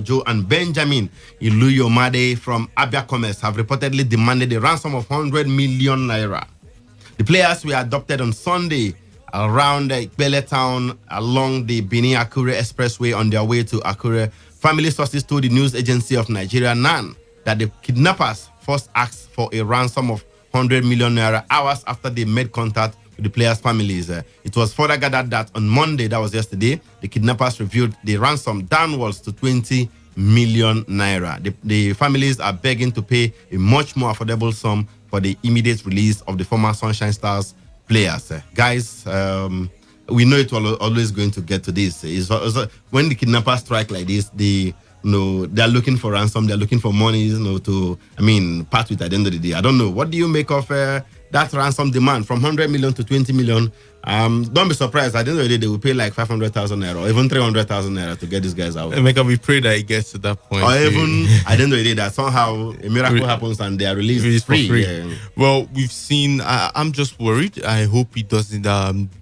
Joe and Benjamin Iluyomade from Abia Commerce have reportedly demanded a ransom of 100 million naira. The players were adopted on Sunday around Ikbele town along the Benin-Akure Expressway on their way to Akure. Family sources told the news agency of Nigeria, NAN, that the kidnappers first asked for a ransom of 100 million naira hours after they made contact with the players' families. It was further gathered that on Monday, that was yesterday, the kidnappers reviewed the ransom downwards to 20 million naira. The families are begging to pay a much more affordable sum for the immediate release of the former Sunshine Stars players. Guys, we know it was always going to get to this. When the kidnappers strike like this, they're looking for ransom, they're looking for money, part with at the end of the day. I don't know. What do you make of that ransom demand from 100 million to 20 million? Don't be surprised. At the end of the day, they will pay like 500,000 naira or even 300,000 naira to get these guys out. We pray that it gets to that point. Or even at the end of the day, that somehow a miracle happens and they are released free. Yeah. Well, we've seen. I'm just worried. I hope it doesn't.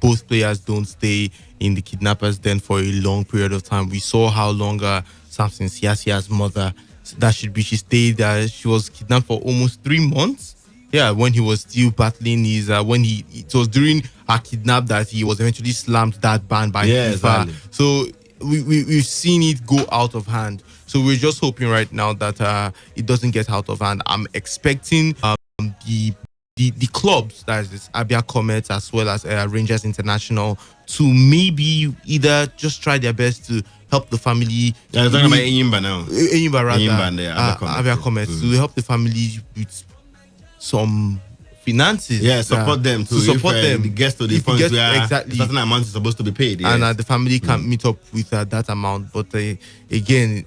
Both players don't stay in the kidnappers' den for a long period of time. We saw how long Samson Siasia's mother, she stayed. She was kidnapped for almost 3 months. Yeah, when he was still battling his, it was during a kidnap that he was eventually slammed that ban by FIFA. Exactly. So we've seen it go out of hand. So we're just hoping right now that it doesn't get out of hand. I'm expecting the clubs, that is Abia Comets as well as Rangers International, to maybe either just try their best to help the family. Yeah, you're talking about Enyimba now. Enyimba rather. Abia Comets to help the family with some finances. Yeah, support them to support them. It gets to the point where exactly a certain amount is supposed to be paid. Yes. And the family can't meet up with that amount. But again,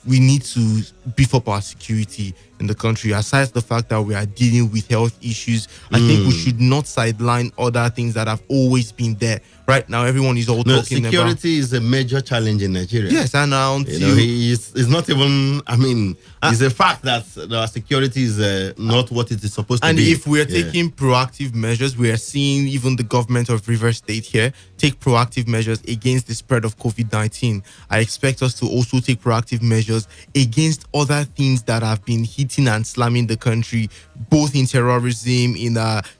we need to beef up our security in the country. Aside the fact that we are dealing with health issues, I think we should not sideline other things that have always been there. Right now, everyone is all talking about security is a major challenge in Nigeria. Yes, and it's not even. It's a fact that the security is not what it is supposed to be. And if we are taking proactive measures, we are seeing even the government of Rivers State here take proactive measures against the spread of COVID-19. I expect us to also take proactive measures against other things that have been hitting and slamming the country, both in terrorism, in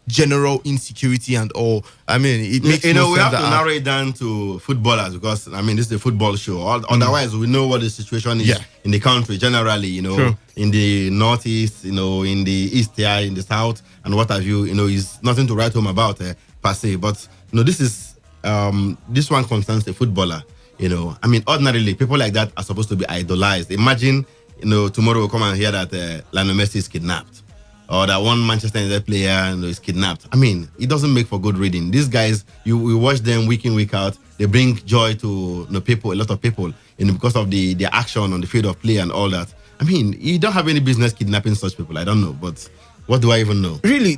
general insecurity and all. It makes we have to narrow it down to footballers because this is a football show. Otherwise, we know what the situation is in the country generally. True. In the northeast, in the east here, in the south, and what have you. Is nothing to write home about per se. But this is this one concerns a footballer. Ordinarily, people like that are supposed to be idolized. Imagine, tomorrow we'll come and hear that Lionel Messi is kidnapped, or that one Manchester United player is kidnapped. It doesn't make for good reading. These guys, we watch them week in, week out. They bring joy to people, a lot of people, because of their action on the field of play and all that. You don't have any business kidnapping such people. I don't know, but what do I even know? Really,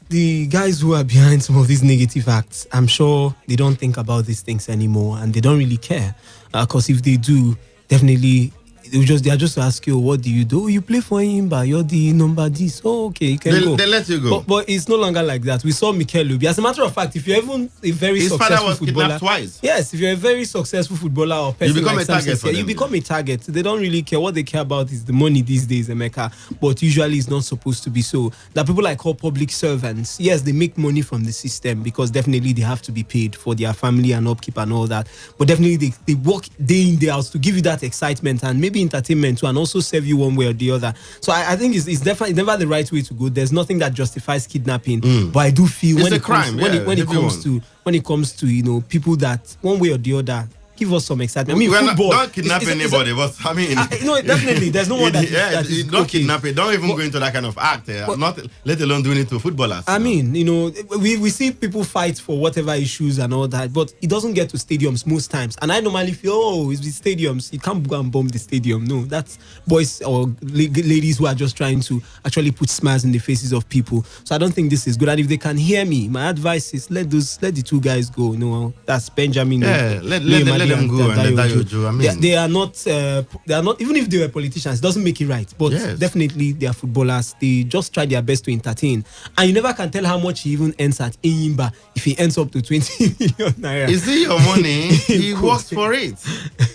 the guys who are behind some of these negative acts, I'm sure they don't think about these things anymore, and they don't really care. Because if they do, definitely they are just to ask you, what do you do? You play for Imba, you're the number this. Oh, okay, you can go. They let you go. But it's no longer like that. We saw Mikel Lubi. As a matter of fact, if you're even a very successful footballer, twice. Yes, if you're a very successful footballer or person, you become a target for them. You become a target. They don't really care. What they care about is the money these days, Emeka. But usually it's not supposed to be so. That people like all public servants, yes, they make money from the system because definitely they have to be paid for their family and upkeep and all that. But definitely they work day in, day out to give you that excitement and maybe entertainment too, and also serve you one way or the other. So I think it's definitely never the right way to go. There's nothing that justifies kidnapping, but I do feel when it comes to people that one way or the other give us some excitement. Football. Don't kidnap anybody, but definitely there's no one that is don't kidnap it. Don't even go into that kind of act. Not let alone doing it to footballers. We see people fight for whatever issues and all that, but it doesn't get to stadiums most times. And I normally feel, it's the stadiums. You can't go and bomb the stadium. No, that's boys or ladies who are just trying to actually put smiles in the faces of people. So I don't think this is good. And if they can hear me, my advice is let the two guys go. That's Benjamin. Let them go and they die Ojo. I mean, they are not. They are not. Even if they were politicians, it doesn't make it right. But Yes. definitely, they are footballers. They just try their best to entertain, and you never can tell how much he even earns at Enyimba if he ends up to 20 million naira. is it your money? He works for it.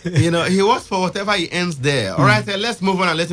You know, he works for whatever he earns there. All right, let's move on and let